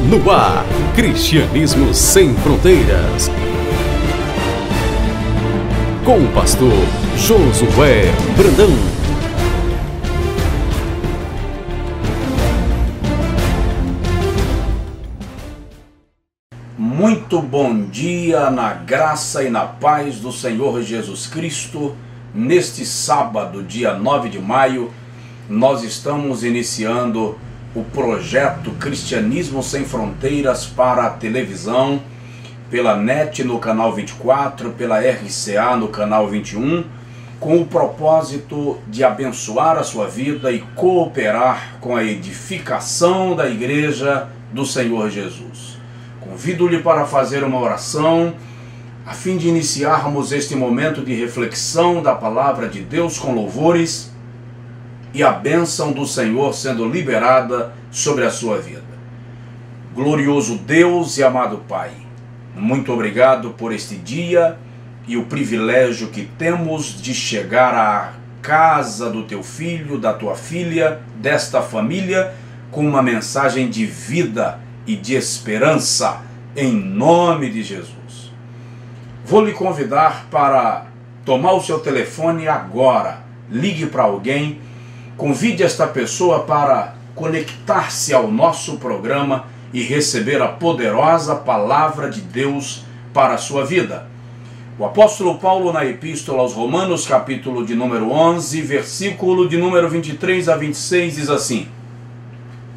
No ar, Cristianismo Sem Fronteiras. Com o pastor Josué Brandão. Muito bom dia na graça e na paz do Senhor Jesus Cristo. Neste sábado, dia 9 de maio, nós estamos iniciando o projeto Cristianismo Sem Fronteiras para a televisão, pela NET no canal 24, pela RCA no canal 21, com o propósito de abençoar a sua vida e cooperar com a edificação da Igreja do Senhor Jesus. Convido-lhe para fazer uma oração, a fim de iniciarmos este momento de reflexão da Palavra de Deus com louvores e a bênção do Senhor sendo liberada sobre a sua vida. Glorioso Deus e amado Pai, muito obrigado por este dia e o privilégio que temos de chegar à casa do teu filho, da tua filha, desta família, com uma mensagem de vida e de esperança, em nome de Jesus. Vou lhe convidar para tomar o seu telefone agora, ligue para alguém, convide esta pessoa para conectar-se ao nosso programa e receber a poderosa palavra de Deus para a sua vida. O apóstolo Paulo, na Epístola aos Romanos, capítulo de número 11, versículo de número 23 a 26, diz assim: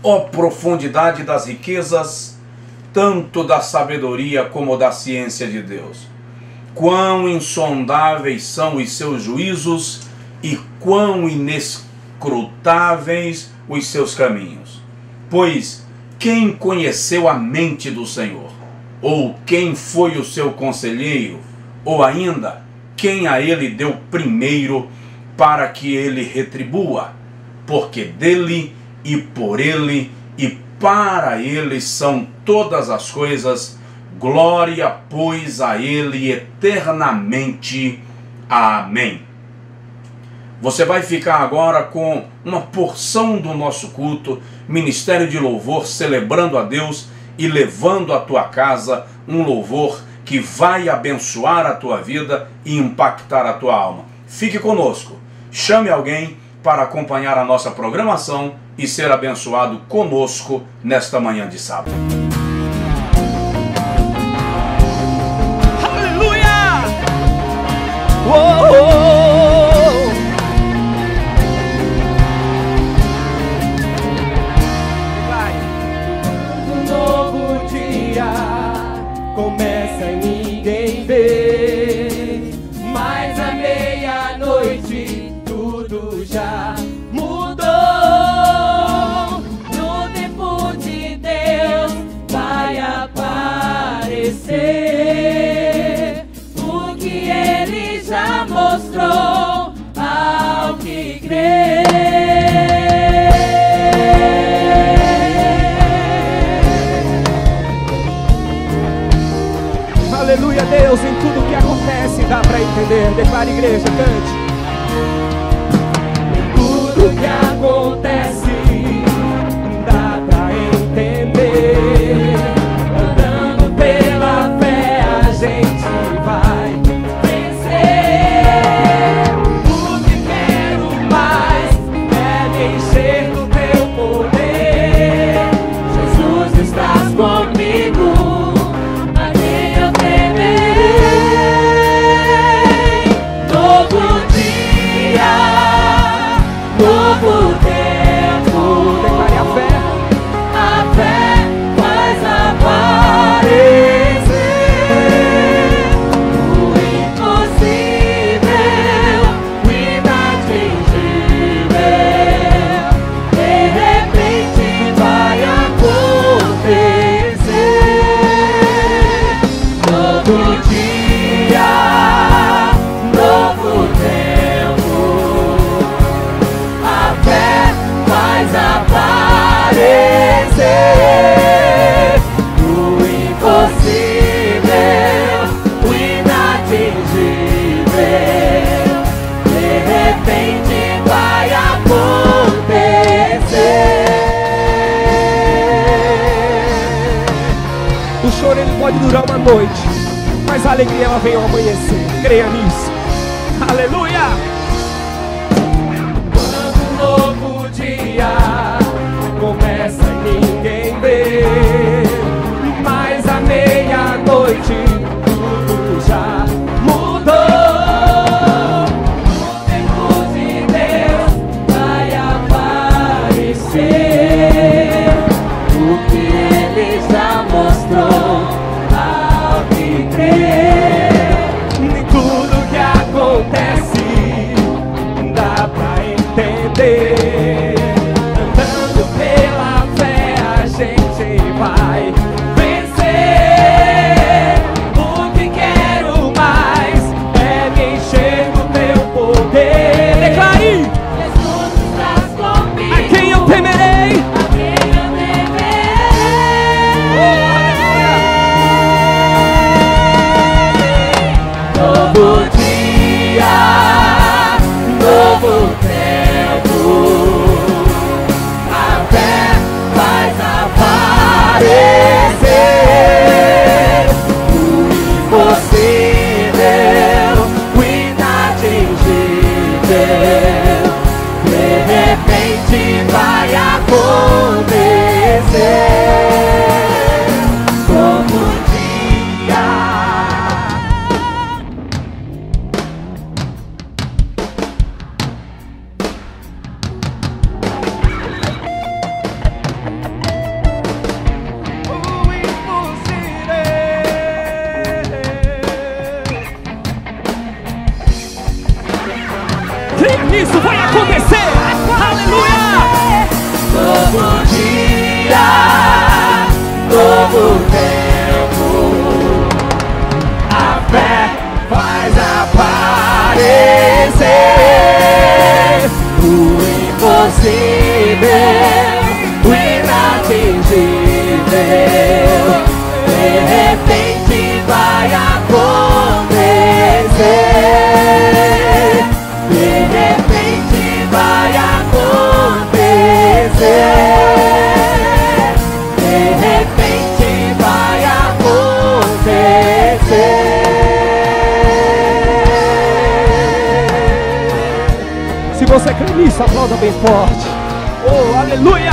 ó profundidade das riquezas, tanto da sabedoria como da ciência de Deus! Quão insondáveis são os seus juízos e quão inescrutáveis os seus caminhos! Pois quem conheceu a mente do Senhor? Ou quem foi o seu conselheiro? Ou ainda, quem a ele deu primeiro para que ele retribua? Porque dele e por ele e para ele são todas as coisas, glória, pois, a ele eternamente. Amém. Você vai ficar agora com uma porção do nosso culto, Ministério de Louvor, celebrando a Deus e levando à tua casa um louvor que vai abençoar a tua vida e impactar a tua alma. Fique conosco, chame alguém para acompanhar a nossa programação e ser abençoado conosco nesta manhã de sábado. Aleluia! Uou! Um novo dia começa e ninguém vê, mas à meia-noite tudo já mudou. No tempo de Deus vai aparecer o que Ele já mostrou ao que crê. Aleluia, Deus, em tudo que acontece dá pra entender. Declara, igreja, cante. Tudo que acontece dá pra entender. Andando pela fé a gente vai vencer. O que quero mais é me encher do teu poder. Jesus, estás comigo, a quem eu temerei. Novo dia, novo pode durar uma noite, mas a alegria ela vem ao amanhecer. Creia nisso. Aleluia! Quando um novo dia começa e ninguém vê, mas à meia-noite tudo já mudou. O tempo de Deus vai aparecer, o que Ele já mostrou ao que crer. Nem tudo que acontece dá pra entender. Andando pela fé a gente vai vencer. O que quero mais é me encher do teu poder. Declare! Jesus estás comigo. A quem eu temerei? A quem eu temerei. Novo dia, novo tempo, a fé faz aparecer o impossível, o inatingível. De repente vai acontecer. Novo dia. Creia nisso, vai acontecer! Aleluia! Novo dia, novo tempo, a fé faz aparecer o impossível, o inatingível. De repente vai acontecer. De repente vai acontecer. De repente vai acontecer. Se você crê nisso, aplauda bem forte. Oh, aleluia!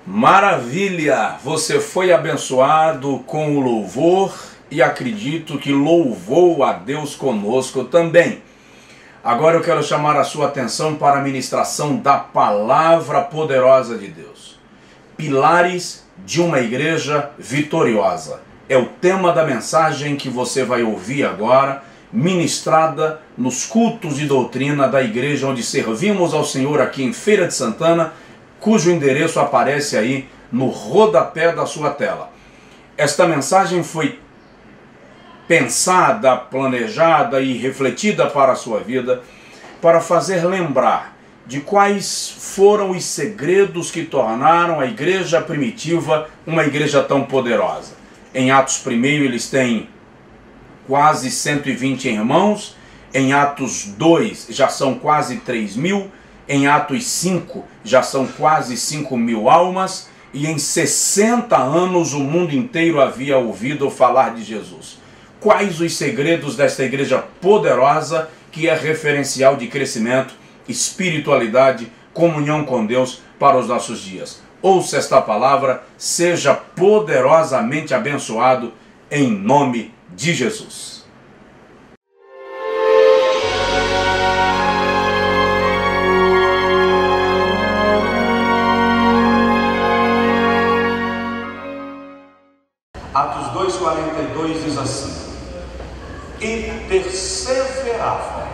Maravilha! Você foi abençoado com o louvor e acredito que louvou a Deus conosco também. Agora eu quero chamar a sua atenção para a ministração da palavra poderosa de Deus. Pilares de uma igreja vitoriosa. É o tema da mensagem que você vai ouvir agora, ministrada nos cultos de doutrina da igreja onde servimos ao Senhor aqui em Feira de Santana, cujo endereço aparece aí no rodapé da sua tela. Esta mensagem foi pensada, planejada e refletida para a sua vida, para fazer lembrar de quais foram os segredos que tornaram a igreja primitiva uma igreja tão poderosa. Em Atos 1 eles têm quase 120 irmãos, em Atos 2 já são quase 3.000, em Atos 5 já são quase 5.000 almas, e em 60 anos o mundo inteiro havia ouvido falar de Jesus. Quais os segredos desta igreja poderosa que é referencial de crescimento, espiritualidade, comunhão com Deus para os nossos dias? Ouça esta palavra, seja poderosamente abençoado em nome de Jesus. Atos 2,42 diz assim: e perseveravam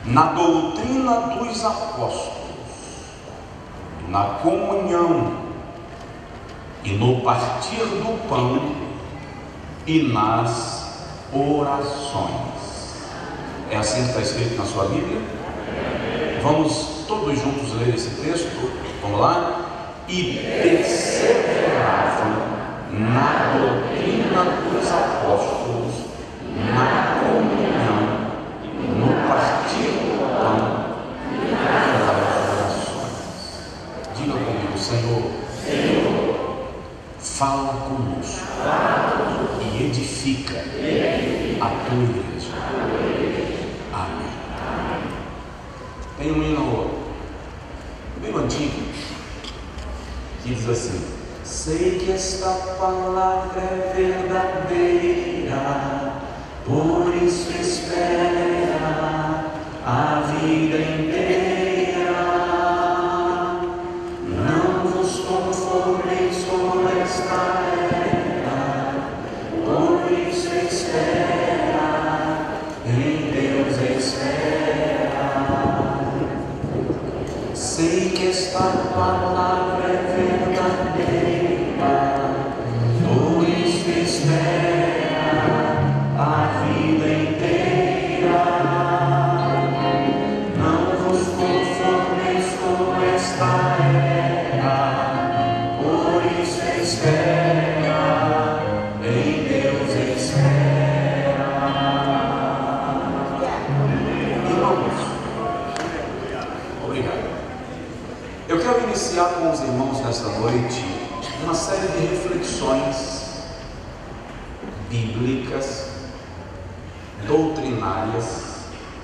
na doutrina dos apóstolos, na comunhão e no partir do pão e nas orações. É assim que está escrito na sua Bíblia? Vamos todos juntos ler esse texto? Vamos lá? E perseveravam na doutrina dos apóstolos, na comunhão, no partir do fala conosco e edifica a tua igreja. Amém. Tem um hino bem antigo que diz assim: sei que esta palavra é verdadeira, por isso espera a vida inteira. Não vos conformeis com esta era, por isso espera, em Deus espera. Sei que esta palavra é verdadeira, por isso espera a vida inteira. Não vos conformeis com esta era, por isso espera, em Deus espera. Irmãos, obrigado. Eu quero iniciar com os irmãos nesta noite uma série de reflexões bíblicas, doutrinárias.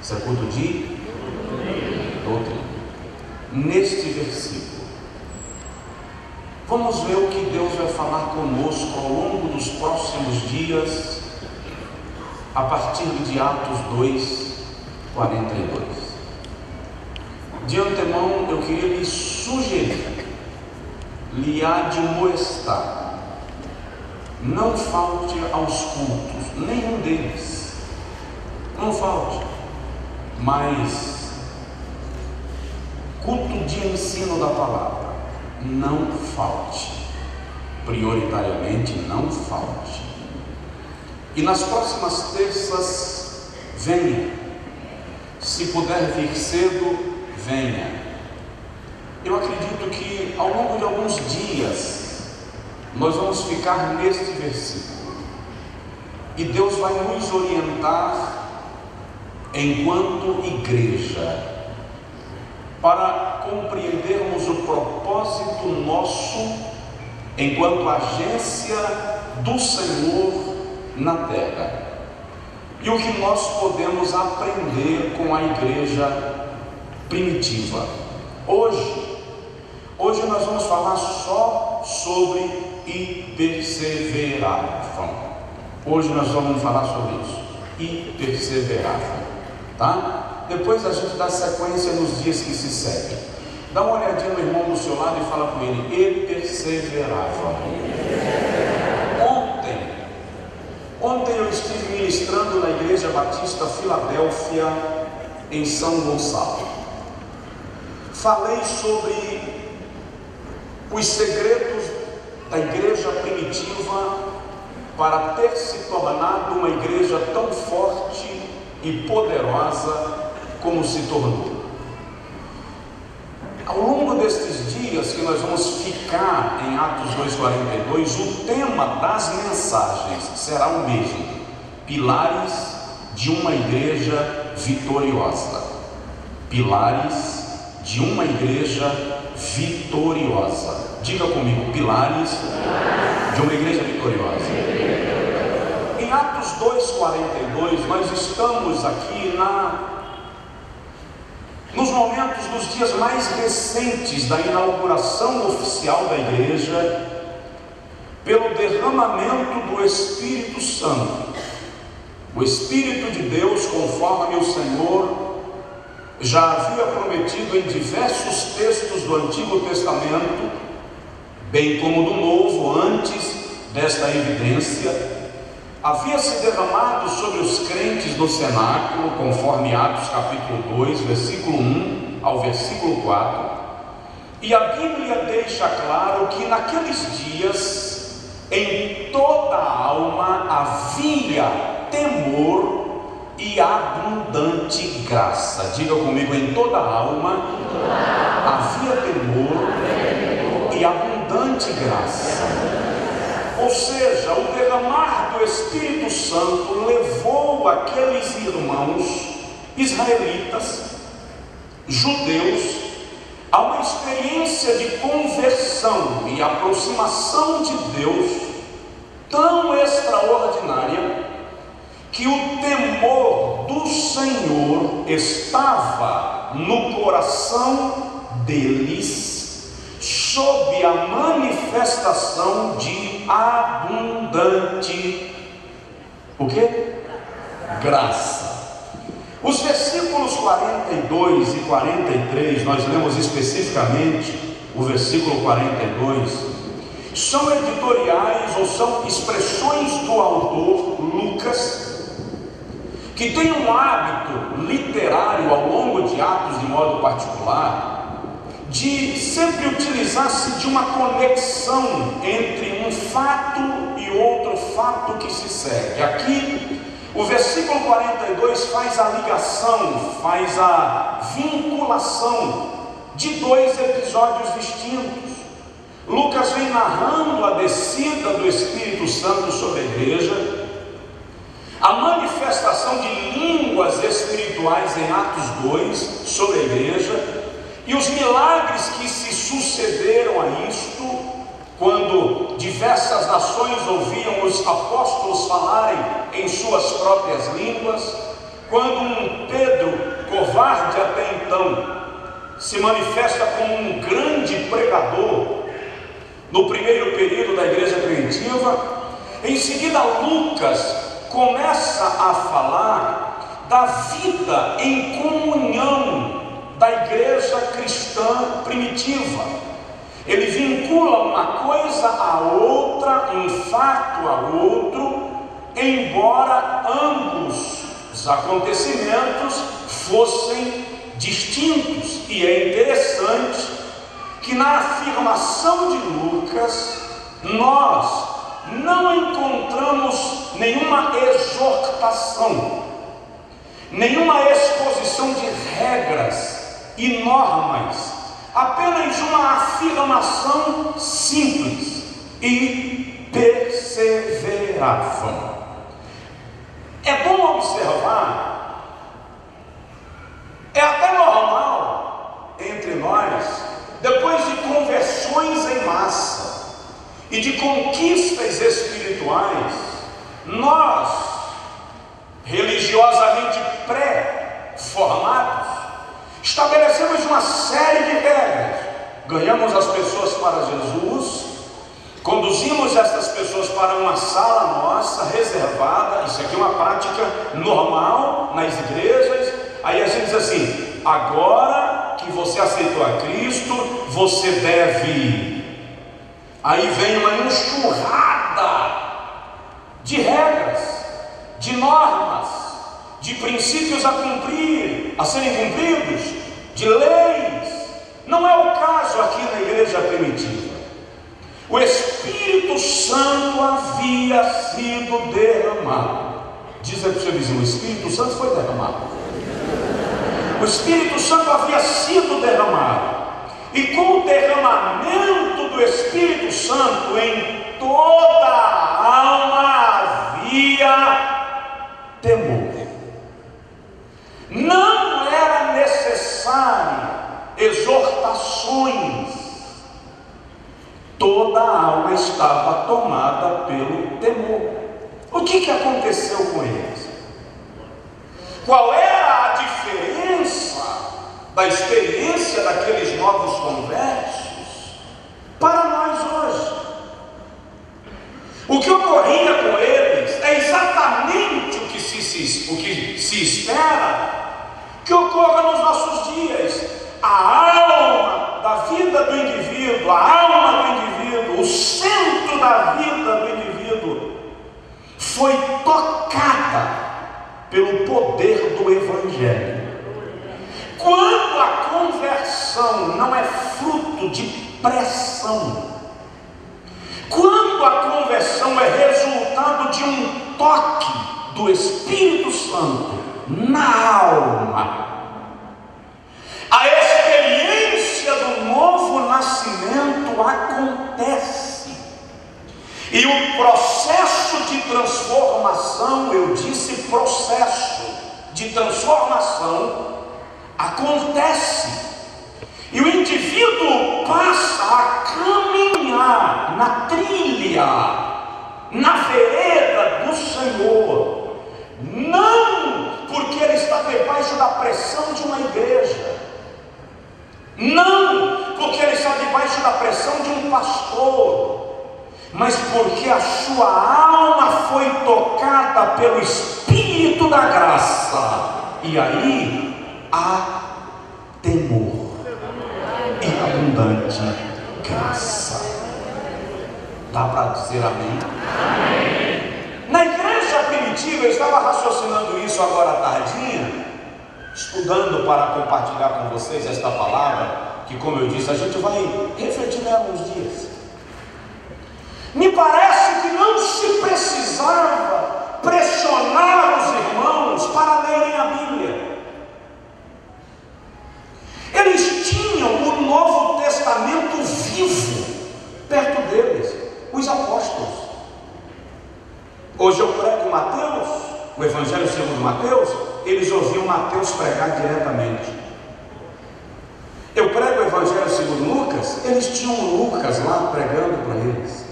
Isso é culto de doutrina. Neste versículo, vamos ver o que Deus vai falar conosco ao longo dos próximos dias, a partir de Atos 2:42. De antemão, eu queria lhe sugerir, lhe admoestar: não falte aos cultos, nenhum deles, não falte, mas culto de ensino da palavra, não falte, prioritariamente não falte. E nas próximas terças, venha, se puder vir cedo, venha. Eu acredito que ao longo de alguns dias nós vamos ficar neste versículo e Deus vai nos orientar enquanto igreja para compreendermos o propósito nosso enquanto agência do Senhor na terra e o que nós podemos aprender com a igreja primitiva. Hoje nós vamos falar só sobre e perseveravam. Hoje nós vamos falar sobre isso, e perseveravam, tá? Depois a gente dá sequência nos dias que se seguem. Dá uma olhadinha no irmão do seu lado e fala com ele: e perseveravam. Ontem eu estive ministrando na Igreja Batista Filadélfia, em São Gonçalo. Falei sobre os segredos da igreja primitiva para ter se tornado uma igreja tão forte e poderosa como se tornou. Ao longo destes dias que nós vamos ficar em Atos 2:42, o tema das mensagens será o mesmo: pilares de uma igreja vitoriosa. Pilares de uma igreja vitoriosa. Diga comigo: pilares de uma igreja vitoriosa. Em Atos 2:42, nós estamos aqui nos momentos dos dias mais recentes da inauguração oficial da igreja, pelo derramamento do Espírito Santo. O Espírito de Deus, conforme o Senhor já havia prometido em diversos textos do Antigo Testamento, bem como do Novo, antes desta evidência, havia se derramado sobre os crentes do cenáculo, conforme Atos capítulo 2, versículo 1 ao versículo 4, e a Bíblia deixa claro que naqueles dias, em toda a alma havia temor e abundante graça. Diga comigo: em toda a alma havia temor e abundante graça. Ou seja, o derramar do Espírito Santo levou aqueles irmãos israelitas, judeus, a uma experiência de conversão conexão e aproximação de Deus tão extraordinária que o temor do Senhor estava no coração deles, sob a manifestação de abundante o quê? Graça. Os versículos 42 e 43, nós lemos especificamente o versículo 42, são editoriais ou são expressões do autor Lucas, que tem um hábito literário ao longo de Atos, de modo particular, de sempre utilizar-se de uma conexão entre um fato e outro fato que se segue. Aqui, o versículo 42 faz a ligação, faz a vinculação de dois episódios distintos. Lucas vem narrando a descida do Espírito Santo sobre a igreja, a manifestação de línguas espirituais em Atos 2 sobre a igreja, e os milagres que se sucederam a isto, quando diversas nações ouviam os apóstolos falarem em suas próprias línguas, quando um Pedro, covarde até então, se manifesta como um grande pregador no primeiro período da igreja primitiva. Em seguida, Lucas começa a falar da vida em comunhão da igreja cristã primitiva. Ele vincula uma coisa a outra, um fato a outro, embora ambos os acontecimentos fossem distintos. E é interessante que na afirmação de Lucas nós não encontramos nenhuma exortação, nenhuma exposição de regras e normas, apenas uma afirmação simples: e perseveravam. É bom observar, é até normal entre nós, depois de conversões em massa e de conquistas espirituais, nós, religiosamente pré-formados, estabelecemos uma série de regras. Ganhamos as pessoas para Jesus, conduzimos essas pessoas para uma sala nossa reservada. Isso aqui é uma prática normal nas igrejas. Aí a gente diz assim: agora que você aceitou a Cristo, você deve. Aí vem uma enxurrada de regras, de normas, de princípios a cumprir, a serem cumpridos, de leis. Não é o caso aqui na igreja primitiva. O Espírito Santo havia sido derramado. Diz aí para o seu vizinho: o Espírito Santo foi derramado. O Espírito Santo havia sido derramado. E com o derramamento do Espírito Santo em toda a alma havia temor. Não era necessário exortações. Toda a alma estava tomada pelo temor. O que aconteceu com eles? Qual era a diferença da experiência daqueles novos conversos para nós hoje? O que ocorria com eles é exatamente o que se espera que ocorra nos nossos dias. A alma da vida do indivíduo, a alma do indivíduo, o centro da vida do indivíduo foi tocada pelo poder do Evangelho. Quando a conversão não é fruto de pressão, quando a conversão é resultado de um toque do Espírito Santo na alma, a experiência do novo nascimento acontece. E o processo de transformação, eu disse processo de transformação, acontece. E E o indivíduo passa a caminhar na trilha, na vereda do Senhor, não porque ele está debaixo da pressão de uma igreja, não porque ele está debaixo da pressão de um pastor, mas porque a sua alma foi tocada pelo Espírito da graça, e aí há temor e abundante graça. Dá para dizer amém? Amém? Na igreja primitiva, eu estava raciocinando isso agora à tardinha, estudando para compartilhar com vocês esta palavra, que, como eu disse, a gente vai refletir nela uns dias. Me parece que não se precisava pressionar os irmãos para lerem a Bíblia. Eles tinham o Novo Testamento vivo perto deles, os apóstolos. Hoje eu prego Mateus, o Evangelho segundo Mateus, eles ouviam Mateus pregar diretamente. Eu prego o Evangelho segundo Lucas, eles tinham Lucas lá pregando para eles.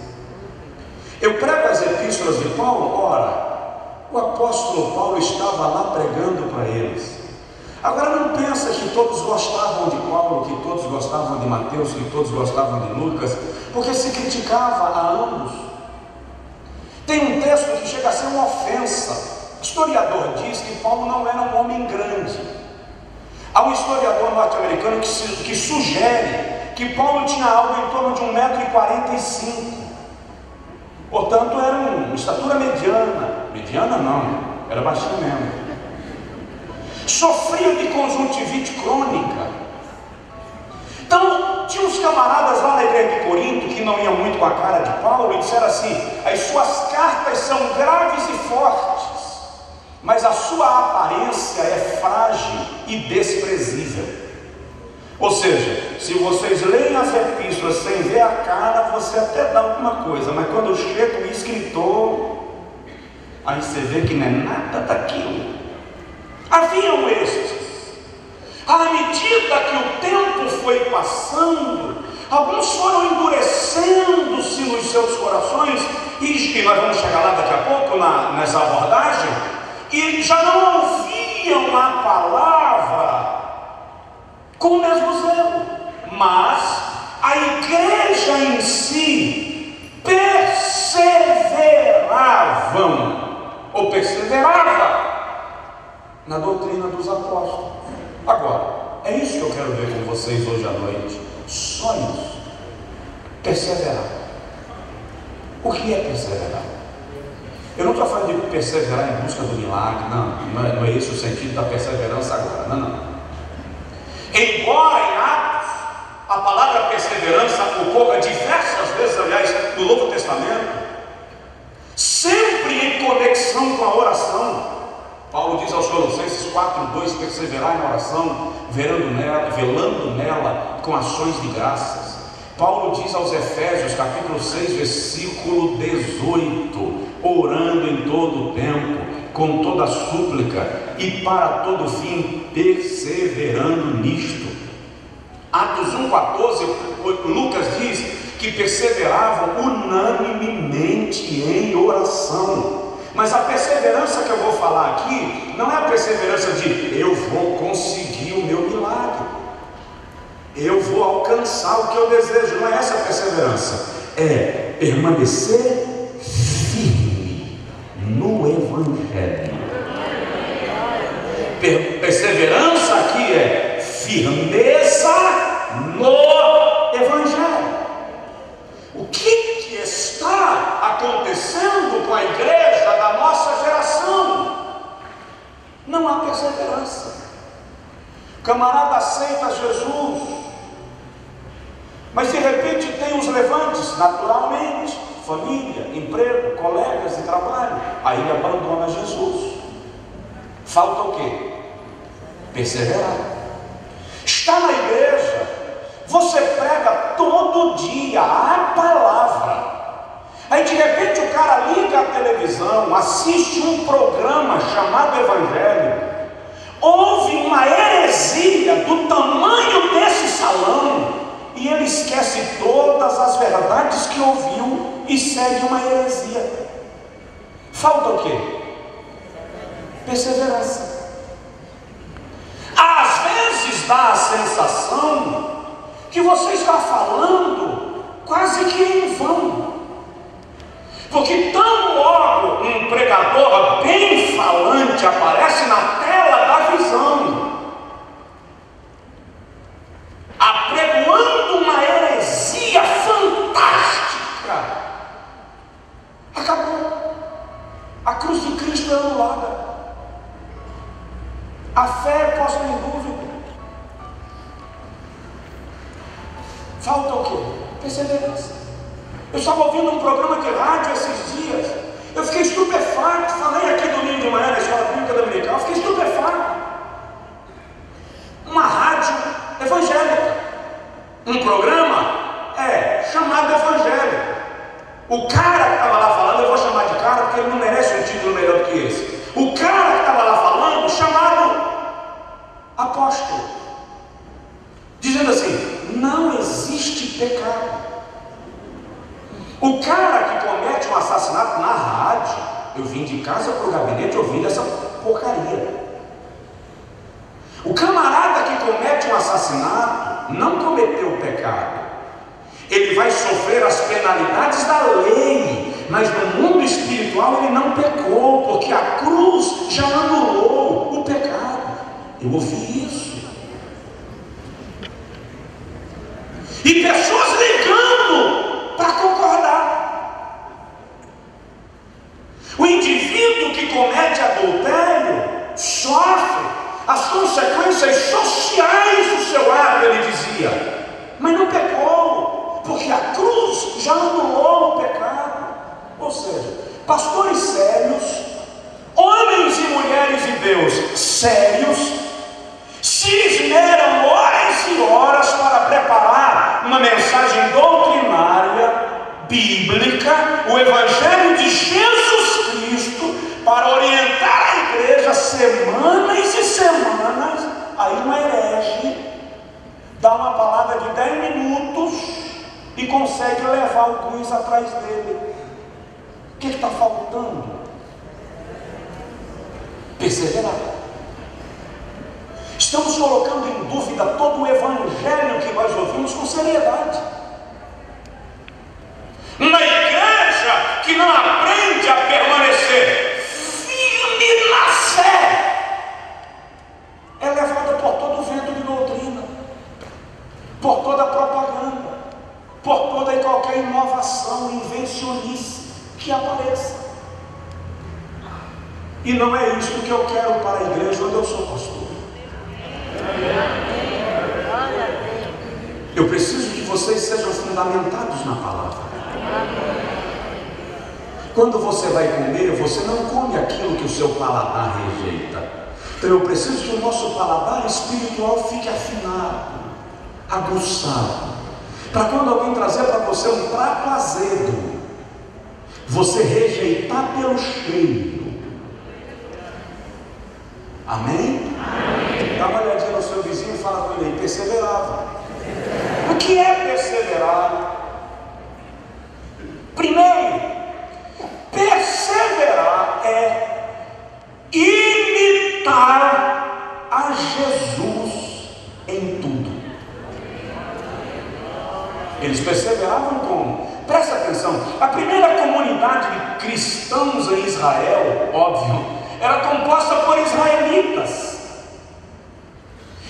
Eu prego as epístolas de Paulo, ora, o apóstolo Paulo estava lá pregando para eles. Agora não pensa que todos gostavam de Paulo, que todos gostavam de Mateus, que todos gostavam de Lucas, porque se criticava a ambos. Tem um texto que chega a ser uma ofensa. O historiador diz que Paulo não era um homem grande. Há um historiador norte-americano que sugere que Paulo tinha algo em torno de 1,45 m. Portanto, era uma estatura mediana. Mediana não, era baixinho mesmo. Sofria de conjuntivite crônica. Então, tinha uns camaradas lá na igreja de Corinto que não iam muito com a cara de Paulo e disseram assim: as suas cartas são graves e fortes, mas a sua aparência é frágil e desprezível. Ou seja, se vocês leem as epístolas sem ver a cara, você até dá alguma coisa, mas quando chega o escritor, aí você vê que não é nada daquilo. Haviam estes. À medida que o tempo foi passando, alguns foram endurecendo-se nos seus corações, e nós vamos chegar lá daqui a pouco nessa abordagem, e eles já não ouviam a palavra com o mesmo zelo, mas a igreja em si perseverava na doutrina dos apóstolos. Agora, é isso que eu quero ver com vocês hoje à noite. Só isso. Perseverar. O que é perseverar? Eu não estou falando de perseverar em busca do milagre, não é esse o sentido da perseverança agora, não. Embora em Atos a palavra perseverança ocorra diversas vezes, aliás, no Novo Testamento, sempre em conexão com a oração. Paulo diz aos Colossenses 4:2: perseverai na oração, velando nela com ações de graças. Paulo diz aos Efésios capítulo 6, versículo 18: orando em todo o tempo, com toda súplica e para todo fim, perseverando nisto. Atos 1:14, Lucas diz que perseveravam unanimemente em oração. Mas a perseverança que eu vou falar aqui não é a perseverança de eu vou conseguir o meu milagre, eu vou alcançar o que eu desejo. Não é essa a perseverança, é permanecer firme no Evangelho. Perseverança aqui é firmeza no Evangelho. O que está acontecendo com a igreja da nossa geração? Não há perseverança. O camarada aceita Jesus, mas de repente tem os levantes, naturalmente, família, emprego, colegas de trabalho, aí ele abandona Jesus. Falta o quê? Perseverar. Está na igreja, você prega todo dia a palavra, aí de repente o cara liga a televisão, assiste um programa chamado Evangelho, ouve uma heresia do tamanho desse salão, e ele esquece todas as verdades que ouviu e segue uma heresia. Falta o quê? Perseverança. Às vezes dá a sensação que você está falando quase que em vão, porque tão logo um pregador bem falante aparece na tela da visão, apregoando uma heresia fantástica, acabou. A cruz de Cristo é anulada, a fé é posta em dúvida. Falta o quê? Perseverança. Eu estava ouvindo um programa de rádio esses dias, eu fiquei estupefato. Falei aqui domingo de manhã na escola bíblica dominical, fiquei estupefato. Uma rádio evangélica, um programa chamado evangélico. O cara que estava lá falando, eu vou chamar de cara porque ele não merece um título melhor do que esse. O cara que estava lá falando, chamado apóstolo, dizendo assim: não existe pecado. O cara que comete um assassinato na rádio, eu vim de casa para o gabinete ouvindo essa porcaria. O camarada que comete um assassinato não cometeu o pecado. Ele vai sofrer as penalidades da lei, mas no mundo espiritual ele não pecou, porque a cruz já anulou o pecado. Eu ouvi isso. E pessoas ligando para concordar. O indivíduo que comete adultério sofre as consequências sociais do seu ato, ele dizia, mas não pecou, porque a cruz já anulou o pecado. Ou seja, pastores sérios, homens e mulheres de Deus sérios, se esmeram horas e horas para preparar uma mensagem doutrinária, bíblica, o Evangelho de Jesus Cristo, para orientar a igreja semanas e semanas. Aí uma herege dá uma palavra de 10 minutos e consegue levar alguns atrás dele. O que está faltando? Perseverar. Estamos colocando em dúvida todo o evangelho que nós ouvimos com seriedade. Uma igreja que não aprende a permanecer firme na fé é levada por todo o vento de doutrina, por toda a propaganda, por toda e qualquer inovação, invencionice que apareça. E não é isso que eu quero para a igreja onde eu sou pastor. Eu preciso que vocês sejam fundamentados na palavra. Quando você vai comer, você não come aquilo que o seu paladar rejeita. Então eu preciso que o nosso paladar espiritual fique afinado, aguçado, para quando alguém trazer para você um prato azedo, você rejeitar pelo cheiro. Amém? Amém. Dá uma olhadinha no seu vizinho e fala com ele: perseverava. O que é perseverar? Primeiro, perseverar é imitar a Jesus em tudo. Eles perseveravam como? Presta atenção, a primeira comunidade de cristãos em Israel, óbvio, era composta por israelitas.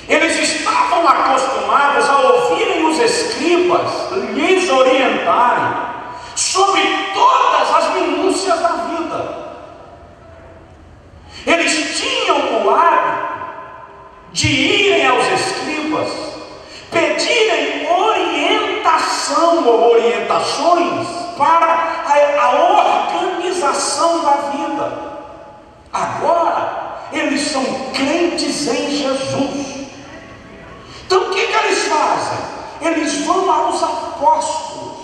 Eles estavam acostumados a ouvirem os escribas lhes orientarem sobre todas as minúcias da vida. Eles tinham o hábito de irem aos escribas, pedirem orientação ou orientações para a organização da vida. Agora, eles são crentes em Jesus. Então o que eles fazem? Eles vão aos apóstolos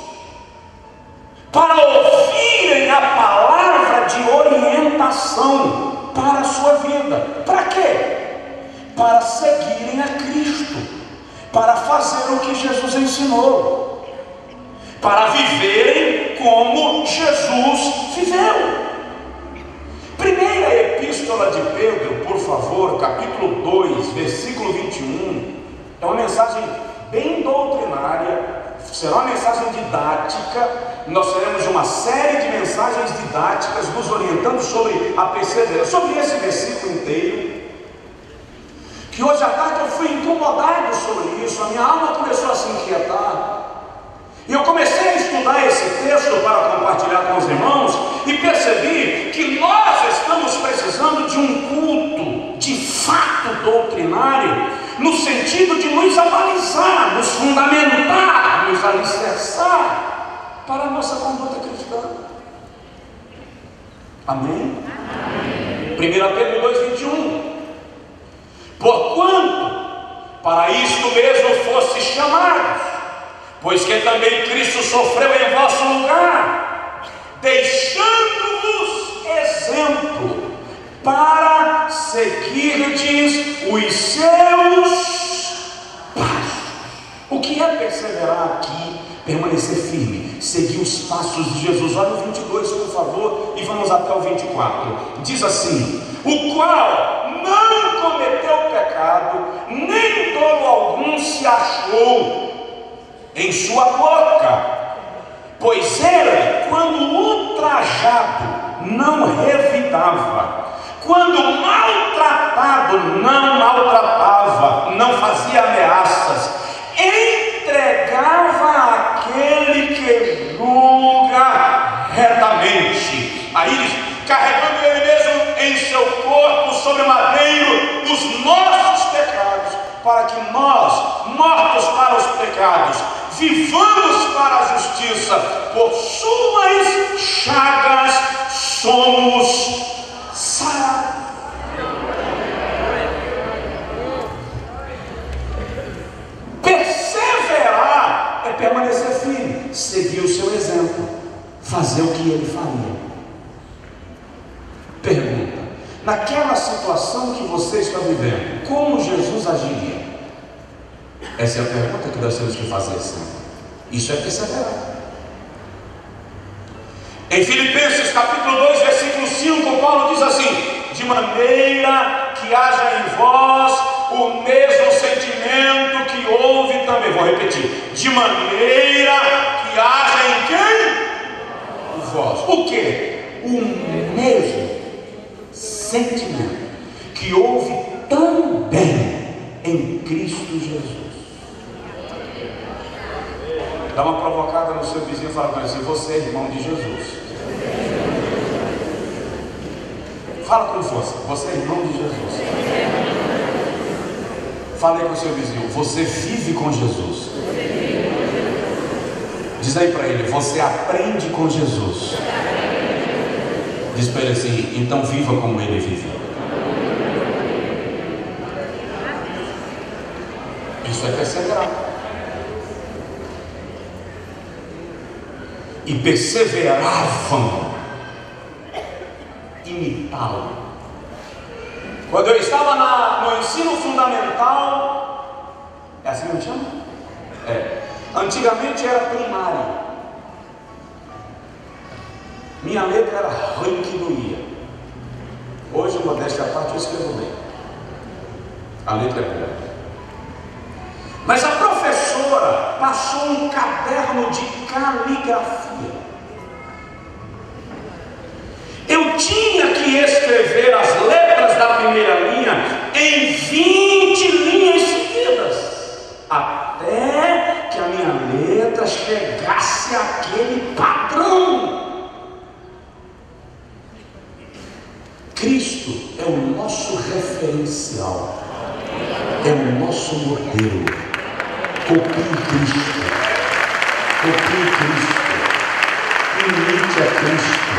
para ouvirem a palavra de orientação para a sua vida. Para quê? Para seguirem a Cristo, para fazer o que Jesus ensinou, para viverem como Jesus viveu. Primeira epístola de Pedro, por favor, capítulo 2, versículo 21, é uma mensagem bem doutrinária, será uma mensagem didática. Nós teremos uma série de mensagens didáticas nos orientando sobre a perseverança, sobre esse versículo inteiro, que hoje à tarde eu fui incomodado sobre isso, a minha alma começou a se inquietar, e eu comecei a estudar esse texto para compartilhar com os irmãos, e percebi que nós estamos precisando de um culto de fato doutrinário, no sentido de nos avalizar, nos fundamentar, nos alicerçar para a nossa conduta cristã. Amém? Amém. 1 Pedro 2,21. Porquanto para isto mesmo foste chamados, pois que também Cristo sofreu em vosso lugar, deixando-vos exemplo, para seguirdes os seus passos. O que é perseverar aqui? Permanecer firme, seguir os passos de Jesus. Olha o 22, por favor, e vamos até o 24. Diz assim: o qual não cometeu pecado, nem dolo algum se achou em sua boca, pois ele, quando ultrajado, não revidava, quando maltratado, não maltratava, não fazia ameaças, entregava aquele que julga retamente. Aí diz: carregando ele mesmo em seu corpo sobre o madeiro dos nossos pecados, para que nós, mortos para os pecados, vivamos para a justiça. Por suas chagas somos sarados. Perseverar é permanecer firme, seguir o seu exemplo, fazer o que ele faria. Pergunta: naquela situação que você está vivendo, como Jesus agiria? Essa é a pergunta que nós temos que fazer sempre. Isso é perseverar. Em Filipenses capítulo 2, versículo 5, Paulo diz assim: de maneira que haja em vós o mesmo sentimento que houve também. Vou repetir: de maneira que haja em quem? Em vós. O que? O mesmo sentimento que houve também em Cristo Jesus. Dá uma provocada no seu vizinho e fala com ele assim: você é irmão de Jesus. Fala com força: você é irmão de Jesus. Fala aí com o seu vizinho: você vive com Jesus. Diz aí para ele: você aprende com Jesus. Diz para ele assim: então viva como ele vive. Isso é perseverar. E perseveravam imitá-lo. Quando eu estava no ensino fundamental, é assim que eu chamo? Antigamente era primário. Minha letra era ruim que doía. Hoje, modéstia à parte, eu escrevo bem. A letra é boa. Mas a professora passou um caderno de caligrafia. Eu tinha que escrever as letras da primeira linha em 20 linhas seguidas, até que a minha letra chegasse àquele padrão. Cristo é o nosso referencial, é o nosso modelo. Copie Cristo, copie Cristo, imite a Cristo,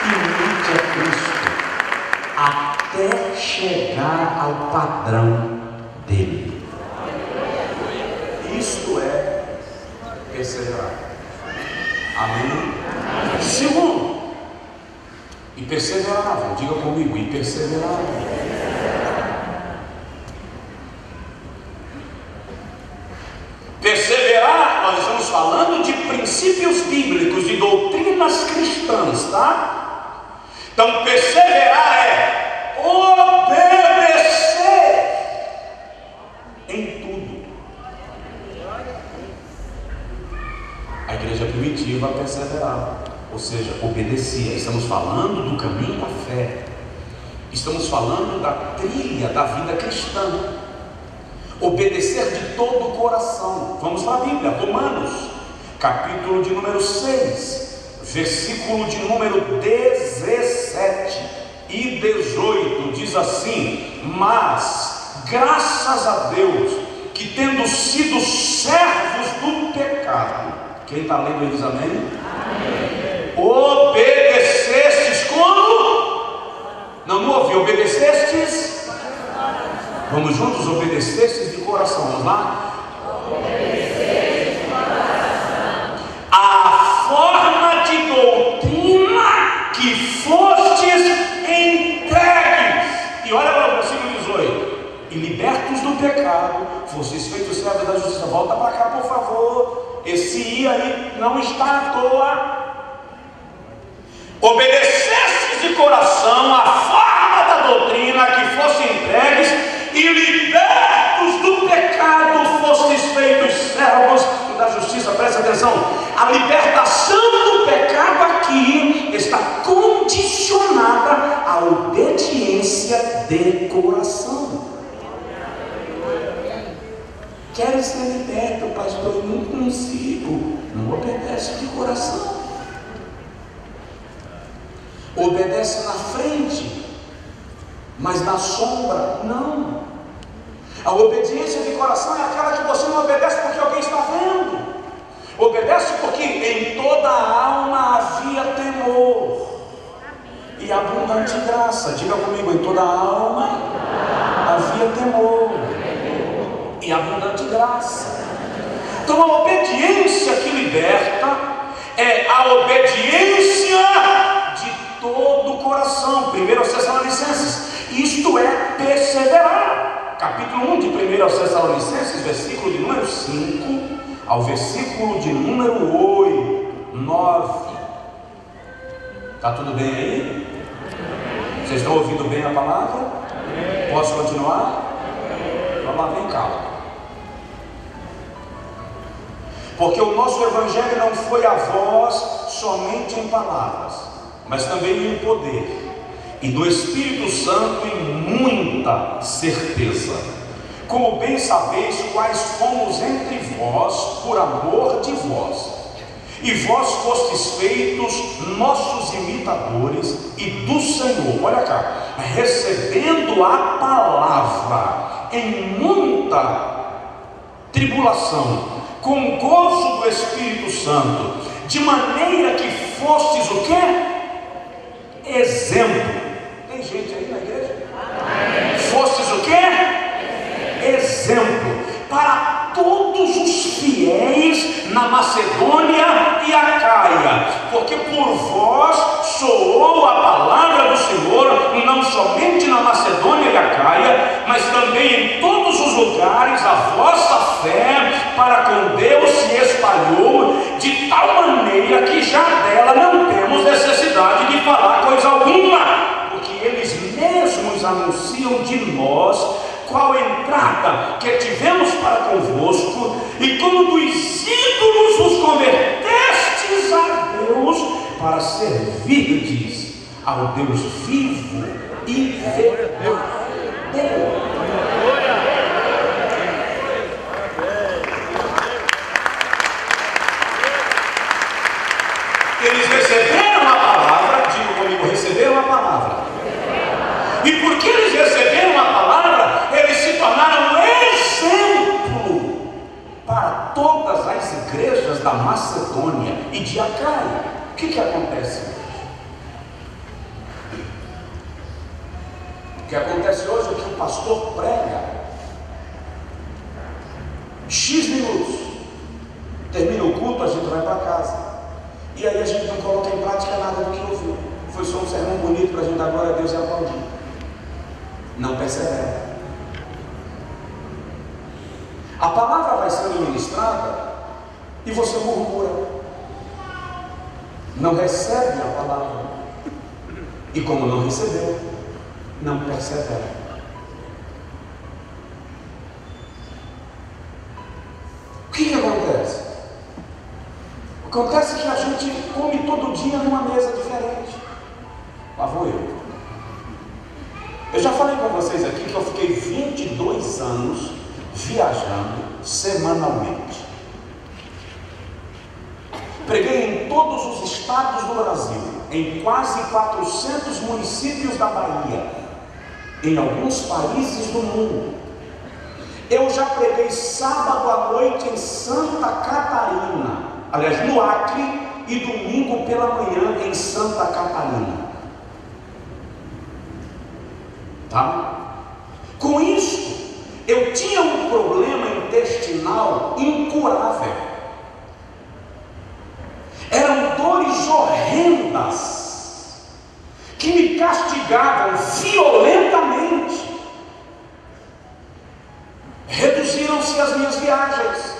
imite a Cristo, até chegar ao padrão dele. Isto é perseverar. Amém? Segundo, e perseveravam, diga comigo, e perseveravam. princípios bíblicos e doutrinas cristãs, tá? Então, perseverar é obedecer em tudo. A igreja primitiva perseverava, ou seja, obedecia. Estamos falando do caminho da fé, estamos falando da trilha da vida cristã. Obedecer de todo o coração. Vamos para a Bíblia, Romanos, capítulo de número 6, versículo de número 17 e 18, diz assim: mas, graças a Deus, que tendo sido servos do pecado, quem está lendo aí diz amém? Amém. Obedecestes como? Não ouvi, obedecestes? Vamos juntos, obedecestes de coração, vamos lá? Obedecestes de coração. A forma de doutrina que fostes entregues. E olha para o versículo 18: e libertos do pecado, fostes feitos servos da justiça. Volta para cá, por favor. Esse I aí não está à toa. Obedecestes de coração a forma da doutrina que fosse entregues, e libertos do pecado fostes feitos servos da justiça. Presta atenção, a libertação do pecado aqui está condicionada à obediência de coração. Quero ser liberto, pastor, eu não consigo. Não obedece de coração. Obedece na frente, mas na sombra não. A obediência de coração é aquela que você não obedece porque alguém está vendo. Obedece porque em toda a alma havia temor e abundante graça. Diga comigo: em toda a alma havia temor e abundante graça. Então a obediência que liberta é a obediência de todo o coração. 1 Tessalonicenses, isto é perseverar. Capítulo 1 de 1 Tessalonicenses, versículo de número 5 ao versículo de número 9. Está tudo bem aí? Vocês estão ouvindo bem a palavra? Posso continuar? Vamos lá, vem cá. Porque o nosso evangelho não foi a vós somente em palavras, mas também em poder e do Espírito Santo em muita certeza, como bem sabeis quais fomos entre vós por amor de vós, e vós fostes feitos nossos imitadores e do Senhor, olha cá, recebendo a palavra em muita tribulação, com gozo do Espírito Santo, de maneira que fostes o quê? Exemplo. Tem gente aí na igreja? Amém. Fostes o quê? Exemplo para todos os fiéis na Macedônia e Acaia, porque por vós soou a palavra do Senhor, não somente na Macedônia e Acaia, mas também em todos os lugares a vossa fé para com Deus se espalhou, de tal maneira que já dela não temos necessidade de falar coisa alguma, porque eles mesmos anunciam de nós qual entrada que tivemos para convosco, e como dos ídolos vos convertestes a Deus, para servirdes ao Deus vivo e verdadeiro. Eles receberam a palavra, digo comigo, receberam a palavra. E porque eles receberam a palavra, eles se tornaram exemplo para todas as igrejas da Macedônia e de Acaia. O que acontece hoje? O que acontece hoje é que o pastor prega X minutos, termina o culto, a gente vai para casa, e aí a gente não coloca em prática nada do que ouviu. Foi só um sermão bonito para a gente dar glória a Deus e aplaudir. Não persevera. A palavra vai sendo ministrada e você murmura. não recebe a palavra, e como não recebeu, não persevera. O que acontece? Acontece que a gente come todo dia numa mesa diferente. Lá vou eu. Eu já falei para vocês aqui que eu fiquei 22 anos viajando semanalmente. Preguei em todos os estados do Brasil, em quase 400 municípios da Bahia, em alguns países do mundo. Eu já preguei sábado à noite em Santa Catarina, aliás, no Acre, e domingo pela manhã em Santa Catarina. Tá? Com isso, eu tinha um problema intestinal incurável. Eram dores horrendas que me castigavam violentamente. Reduziram-se as minhas viagens.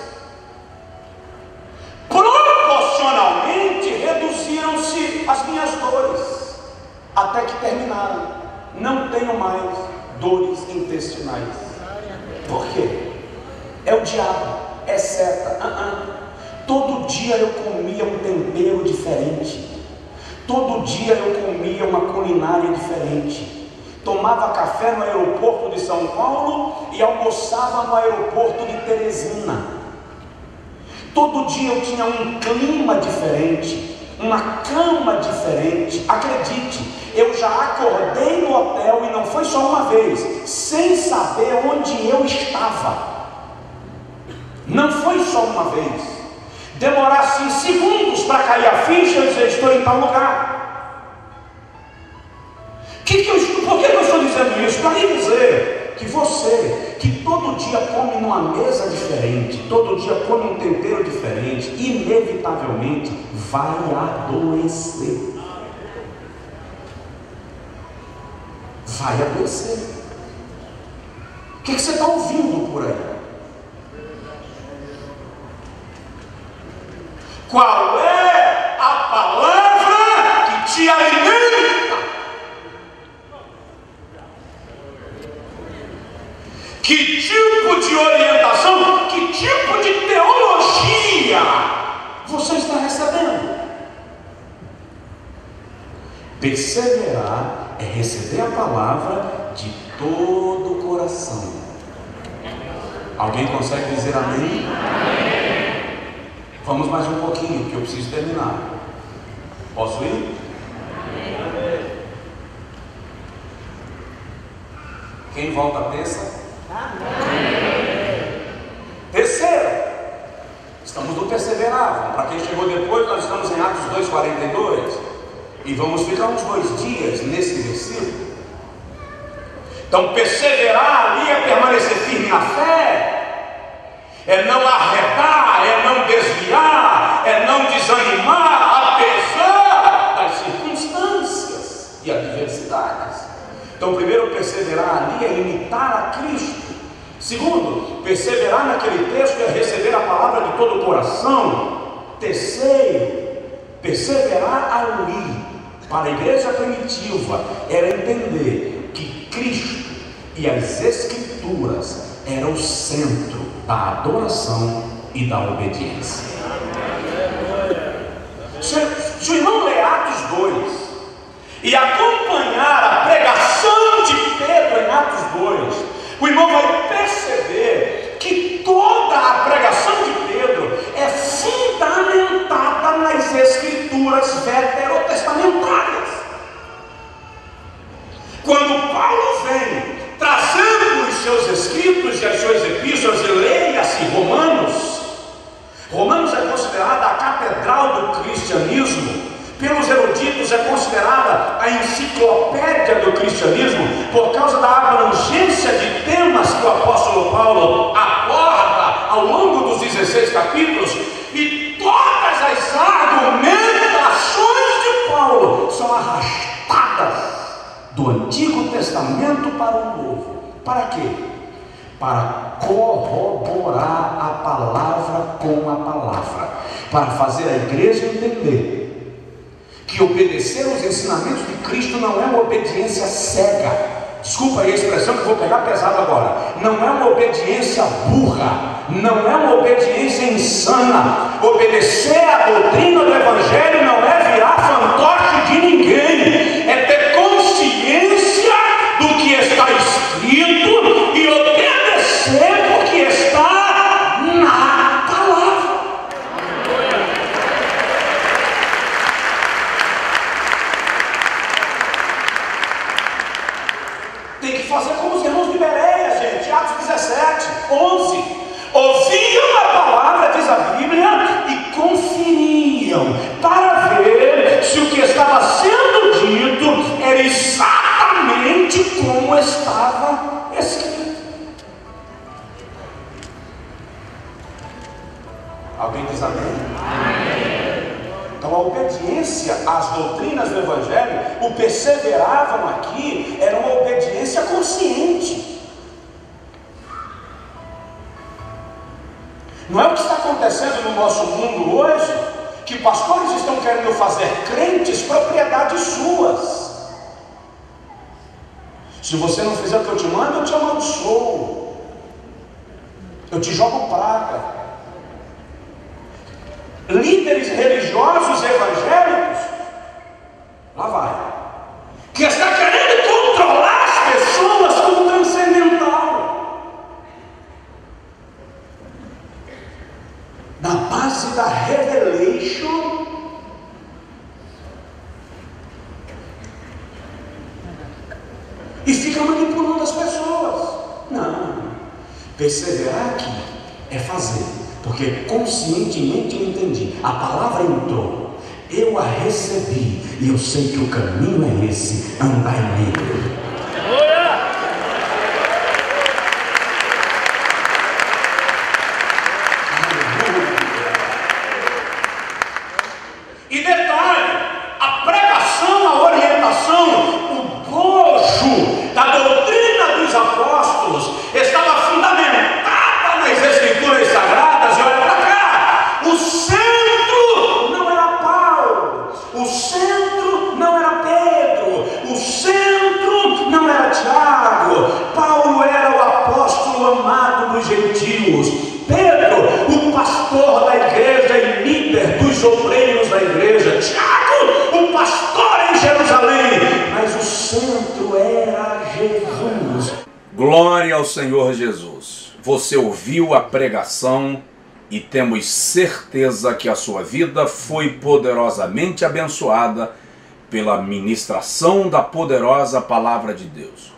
Proporcionalmente reduziram-se as minhas dores, até que terminaram. Não tenho mais dores intestinais. Por quê? É o diabo, é seta. Todo dia eu comia um tempero diferente. Todo dia eu comia uma culinária diferente. Tomava café no aeroporto de São Paulo e almoçava no aeroporto de Teresina. Todo dia eu tinha um clima diferente, uma cama diferente. Acredite, eu já acordei no hotel, e não foi só uma vez, sem saber onde eu estava. Não foi só uma vez. Demorasse segundos para cair a ficha e dizer: estou em tal lugar. Por que eu estou dizendo isso? Para lhe dizer que você, que todo dia come numa mesa diferente, todo dia come um tempero diferente, inevitavelmente vai adoecer. Vai adoecer. O que você está ouvindo por aí? Qual é a palavra que te alimenta? Que tipo de orientação, que tipo de teologia você está recebendo? Perseverar é receber a palavra de todo o coração. Alguém consegue dizer amém? Vamos mais um pouquinho, que eu preciso terminar. Posso ir? Quem volta terça? Terceiro, estamos no perseverar. Para quem chegou depois, nós estamos em Atos 2:42 e vamos ficar uns 2 dias nesse versículo. Então, perseverar ali é permanecer firme na fé, é não arredar, é não desviar, é não desanimar, apesar das circunstâncias e adversidades. Então, primeiro, perseverar ali é imitar a Cristo. Segundo, perseverar naquele texto é receber a palavra de todo o coração. Terceiro, perseverar ali, para a igreja primitiva, era entender que Cristo e as Escrituras eram o centro da adoração e da obediência. Se o irmão ler Atos 2 e acompanhar a pregação de Pedro em Atos 2, o irmão vai perceber que toda a pregação de Pedro é fundamentada nas Escrituras veterotestamentárias. Quando Paulo vem trazendo os seus escritos e as suas epístolas, e leia-se Romanos é considerada a catedral do cristianismo. Pelos eruditos é considerada a enciclopédia do cristianismo, por causa da abrangência de temas que o apóstolo Paulo aborda ao longo dos 16 capítulos, e todas as argumentações de Paulo são arrastadas do Antigo Testamento para o Novo. Para quê? Para corroborar a palavra com a palavra, para fazer a igreja entender que obedecer aos ensinamentos de Cristo não é uma obediência cega. Desculpa aí a expressão que eu vou pegar pesado agora. Não é uma obediência burra, não é uma obediência insana. Obedecer à doutrina do Evangelho não é virar fantoche de ninguém, é ter consciência do que está escrito e obedecer porque está na palavra. Tem que fazer como os irmãos de Bereia, gente. Atos 17, 11. Ouviam a palavra, diz a Bíblia, e conferiam para ver se o que estava sendo dito era exatamente como estava escrito. Alguém diz amém? Amém. Então a obediência às doutrinas do Evangelho, o perseveravam aqui, era uma obediência consciente. Não é o que está acontecendo no nosso mundo hoje, que pastores estão querendo fazer crentes propriedades suas. Se você não fizer o que eu te mando, eu te amaldiçoo, eu te jogo praga. Líderes religiosos evangélicos, lá vai, que está querendo controlar as pessoas com o transcendental, na base da revelation, e fica manipulando as pessoas. Não, perseverar aqui é fazer, porque conscientemente eu entendi, a palavra entrou, eu a recebi, e eu sei que o caminho é esse, andai nele. E detalhe, a pregação, a orientação, o bojo da doutrina dos apóstolos estava fundamentada nas escrituras sagradas. E olha para cá, o centro não era Paulo, o centro não era Pedro, o centro não era Tiago. Paulo era o apóstolo amado dos gentios, Pedro, o pastor da igreja e líder dos obreiros da igreja, Tiago, o pastor em Jerusalém, mas o centro era Jesus. Glória ao Senhor Jesus. Você ouviu a pregação e temos certeza que a sua vida foi poderosamente abençoada pela ministração da poderosa palavra de Deus.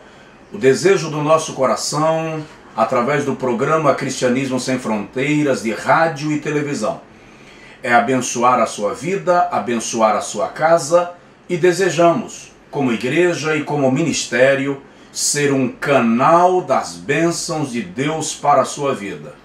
O desejo do nosso coração, através do programa Cristianismo Sem Fronteiras de rádio e televisão, é abençoar a sua vida, abençoar a sua casa, e desejamos, como igreja e como ministério, ser um canal das bênçãos de Deus para a sua vida.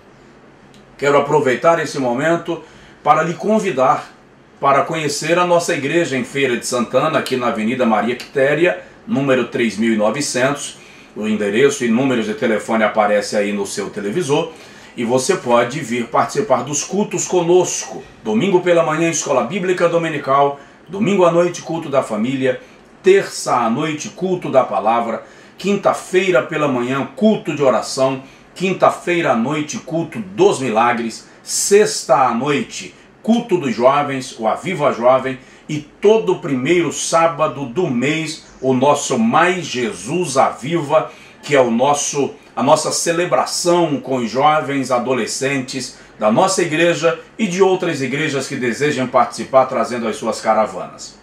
Quero aproveitar esse momento para lhe convidar para conhecer a nossa igreja em Feira de Santana, aqui na Avenida Maria Quitéria, número 3900. O endereço e números de telefone aparecem aí no seu televisor. E você pode vir participar dos cultos conosco. Domingo pela manhã, escola bíblica dominical. Domingo à noite, culto da família. Terça à noite, culto da palavra. Quinta-feira pela manhã, culto de oração. Quinta-feira à noite, culto dos milagres. Sexta à noite, culto dos jovens, o Aviva Jovem. E todo primeiro sábado do mês, o nosso Mais Jesus Aviva, que é a nossa celebração com os jovens, adolescentes da nossa igreja e de outras igrejas que desejam participar, trazendo as suas caravanas.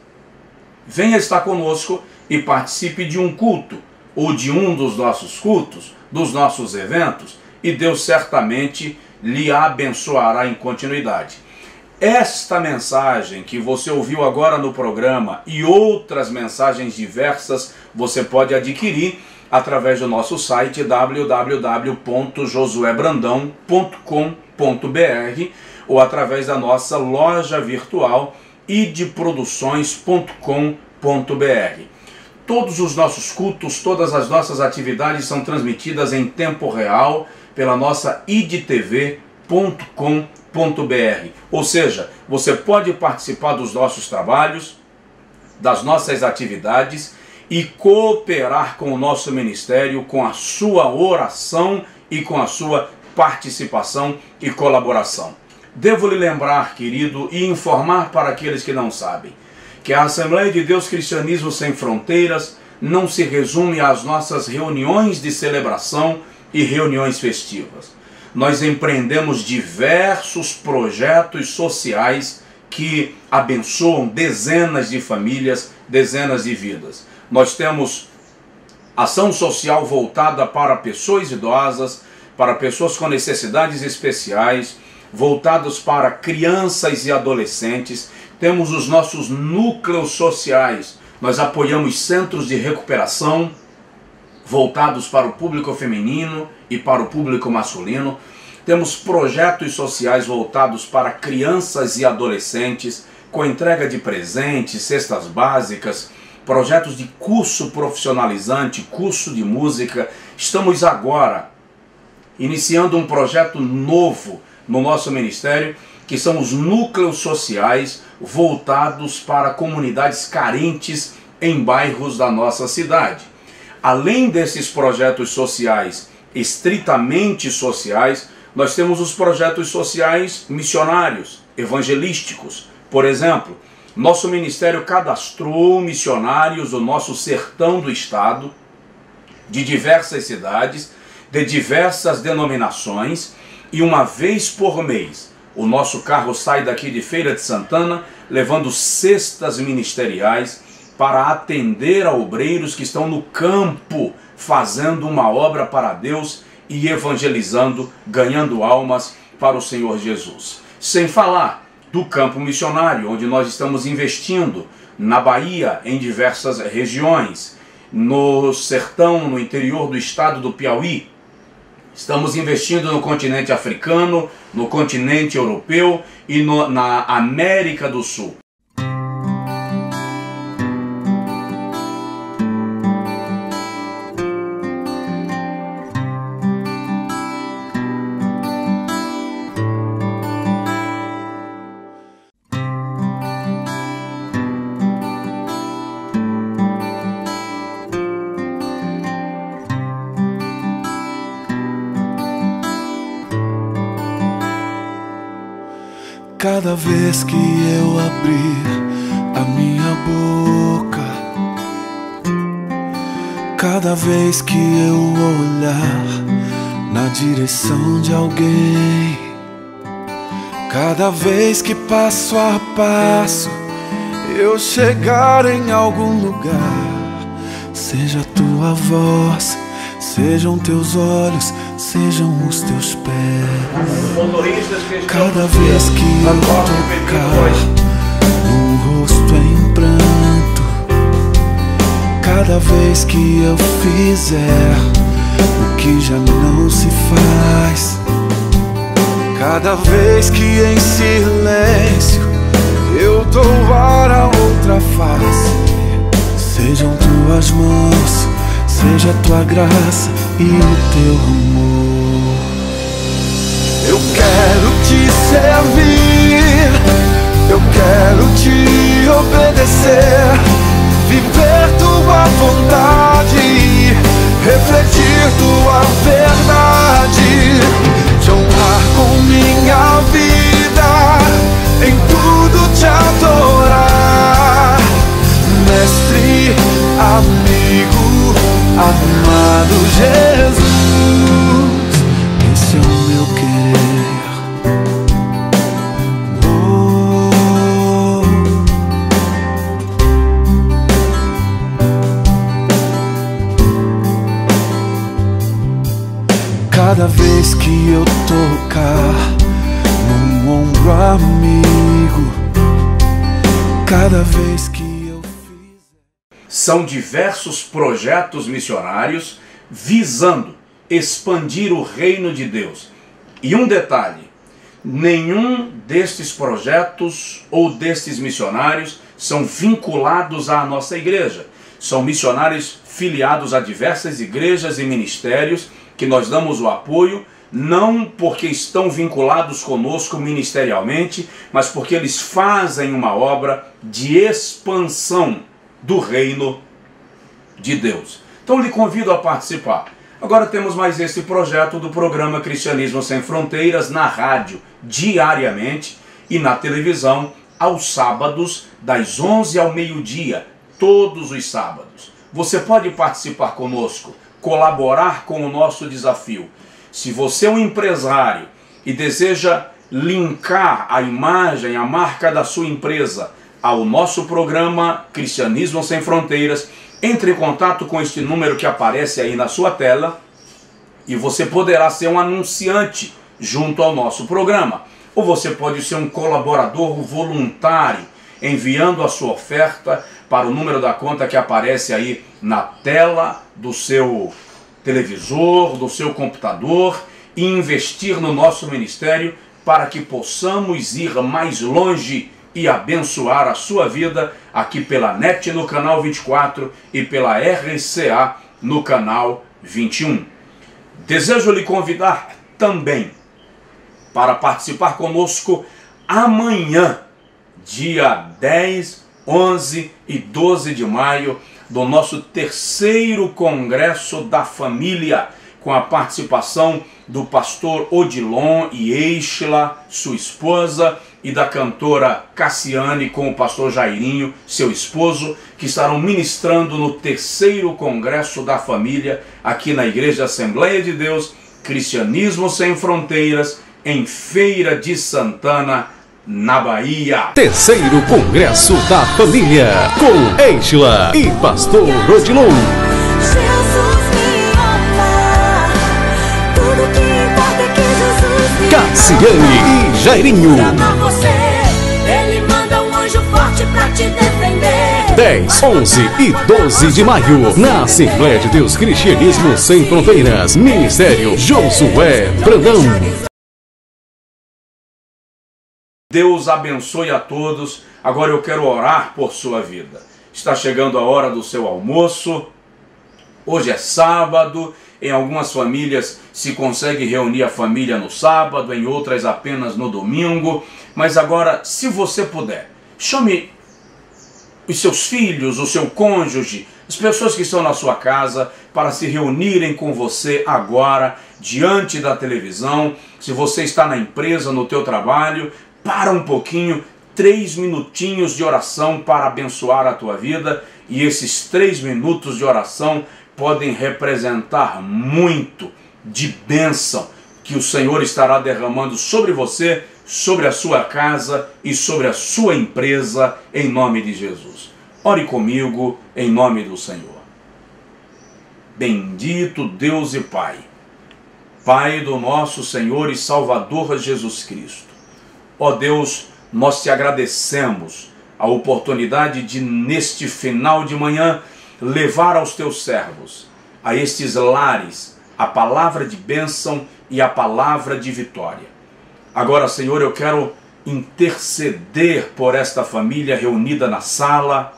Venha estar conosco e participe de um culto, ou de um dos nossos cultos, dos nossos eventos, e Deus certamente lhe abençoará em continuidade. Esta mensagem que você ouviu agora no programa e outras mensagens diversas você pode adquirir através do nosso site www.josuebrandão.com.br ou através da nossa loja virtual idproduções.com.br. Todos os nossos cultos, todas as nossas atividades são transmitidas em tempo real pela nossa idtv.com.br. Ou seja, você pode participar dos nossos trabalhos das nossas atividades e cooperar com o nosso ministério, com a sua oração e com a sua participação e colaboração. Devo lhe lembrar, querido, e informar para aqueles que não sabem, que a Assembleia de Deus Cristianismo Sem Fronteiras não se resume às nossas reuniões de celebração e reuniões festivas. Nós empreendemos diversos projetos sociais que abençoam dezenas de famílias, dezenas de vidas. Nós temos ação social voltada para pessoas idosas, para pessoas com necessidades especiais, voltados para crianças e adolescentes. Temos os nossos núcleos sociais. Nós apoiamos centros de recuperação voltados para o público feminino e para o público masculino. Temos projetos sociais voltados para crianças e adolescentes, com entrega de presentes, cestas básicas, projetos de curso profissionalizante, curso de música. Estamos agora iniciando um projeto novo no nosso ministério, que são os núcleos sociais voltados para comunidades carentes em bairros da nossa cidade. Além desses projetos sociais, estritamente sociais, nós temos os projetos sociais missionários, evangelísticos. Por exemplo, nosso ministério cadastrou missionários do nosso sertão do estado, de diversas cidades, de diversas denominações, e uma vez por mês o nosso carro sai daqui de Feira de Santana levando cestas ministeriais para atender a obreiros que estão no campo fazendo uma obra para Deus e evangelizando, ganhando almas para o Senhor Jesus. Sem falar do campo missionário, onde nós estamos investindo na Bahia, em diversas regiões, no sertão, no interior do estado do Piauí. Estamos investindo no continente africano, no continente europeu e na América do Sul. Cada vez que eu abrir a minha boca, cada vez que eu olhar na direção de alguém, cada vez que passo a passo eu chegar em algum lugar, seja a tua voz, sejam teus olhos, sejam os teus pés. Cada vez que eu tocar no rosto em pranto, cada vez que eu fizer o que já não se faz, cada vez que em silêncio eu doar a outra face, sejam tuas mãos, seja a tua graça e o teu amor. Eu quero te servir, eu quero te obedecer, viver tua vontade, refletir tua verdade, te honrar com minha vida, em tudo te adorar. Mestre, amigo, amado Jesus, esse é o meu querer. Cada vez que eu tocar num ombro amigo, cada vez que são diversos projetos missionários visando expandir o reino de Deus. E um detalhe, nenhum destes projetos ou destes missionários são vinculados à nossa igreja. São missionários filiados a diversas igrejas e ministérios que nós damos o apoio não porque estão vinculados conosco ministerialmente, mas porque eles fazem uma obra de expansão do reino de Deus. Então lhe convido a participar. Agora temos mais esse projeto do programa Cristianismo Sem Fronteiras na rádio diariamente e na televisão aos sábados das 11 ao meio-dia, todos os sábados. Você pode participar conosco, colaborar com o nosso desafio. Se você é um empresário e deseja linkar a imagem, a marca da sua empresa ao nosso programa Cristianismo Sem Fronteiras, entre em contato com este número que aparece aí na sua tela e você poderá ser um anunciante junto ao nosso programa. Ou você pode ser um colaborador voluntário, enviando a sua oferta para o número da conta que aparece aí na tela do seu televisor, do seu computador, e investir no nosso ministério para que possamos ir mais longe e abençoar a sua vida aqui pela NET no canal 24 e pela RCA no canal 21. Desejo lhe convidar também para participar conosco amanhã, dia 10, 11 e 12 de maio, do nosso terceiro Congresso da Família, com a participação do pastor Odilon e Eichla, sua esposa, e da cantora Cassiane com o pastor Jairinho, seu esposo, que estarão ministrando no terceiro Congresso da Família, aqui na Igreja Assembleia de Deus, Cristianismo Sem Fronteiras, em Feira de Santana, na Bahia. Terceiro Congresso da Família, com Eichla e pastor Odilon. Jesus me ama, tudo que importa é que Jesus me ama. Cassiane e Jairinho. Ama você, ele manda um anjo forte pra te defender. 10, 11 e 12 de maio, na Assembleia de Deus Cristianismo Sem Fronteiras, Ministério Josué Brandão. Deus abençoe a todos. Agora eu quero orar por sua vida. Está chegando a hora do seu almoço. Hoje é sábado. Em algumas famílias se consegue reunir a família no sábado, em outras apenas no domingo. Mas agora, se você puder, chame os seus filhos, o seu cônjuge, as pessoas que estão na sua casa, para se reunirem com você agora, diante da televisão. Se você está na empresa, no teu trabalho, para um pouquinho, 3 minutinhos de oração para abençoar a tua vida. E esses 3 minutos de oração podem representar muito de bênção que o Senhor estará derramando sobre você, sobre a sua casa e sobre a sua empresa, em nome de Jesus. Ore comigo, em nome do Senhor. Bendito Deus e Pai, Pai do nosso Senhor e Salvador Jesus Cristo. Ó Deus, nós te agradecemos a oportunidade de, neste final de manhã, levar aos teus servos, a estes lares, a palavra de bênção e a palavra de vitória. Agora, Senhor, eu quero interceder por esta família reunida na sala,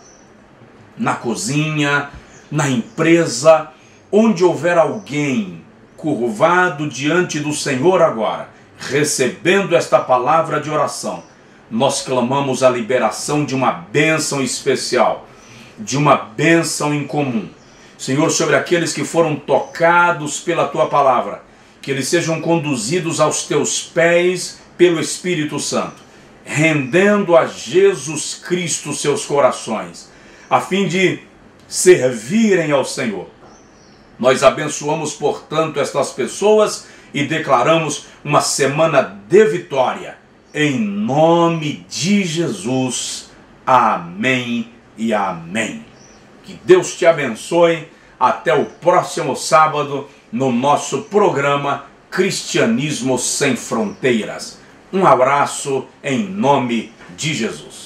na cozinha, na empresa, onde houver alguém curvado diante do Senhor agora, recebendo esta palavra de oração. Nós clamamos a liberação de uma bênção especial, de uma bênção incomum. Senhor, sobre aqueles que foram tocados pela Tua palavra, que eles sejam conduzidos aos Teus pés pelo Espírito Santo, rendendo a Jesus Cristo seus corações, a fim de servirem ao Senhor. Nós abençoamos, portanto, estas pessoas e declaramos uma semana de vitória. Em nome de Jesus. Amém e amém. Que Deus te abençoe. Até o próximo sábado no nosso programa Cristianismo Sem Fronteiras. Um abraço em nome de Jesus.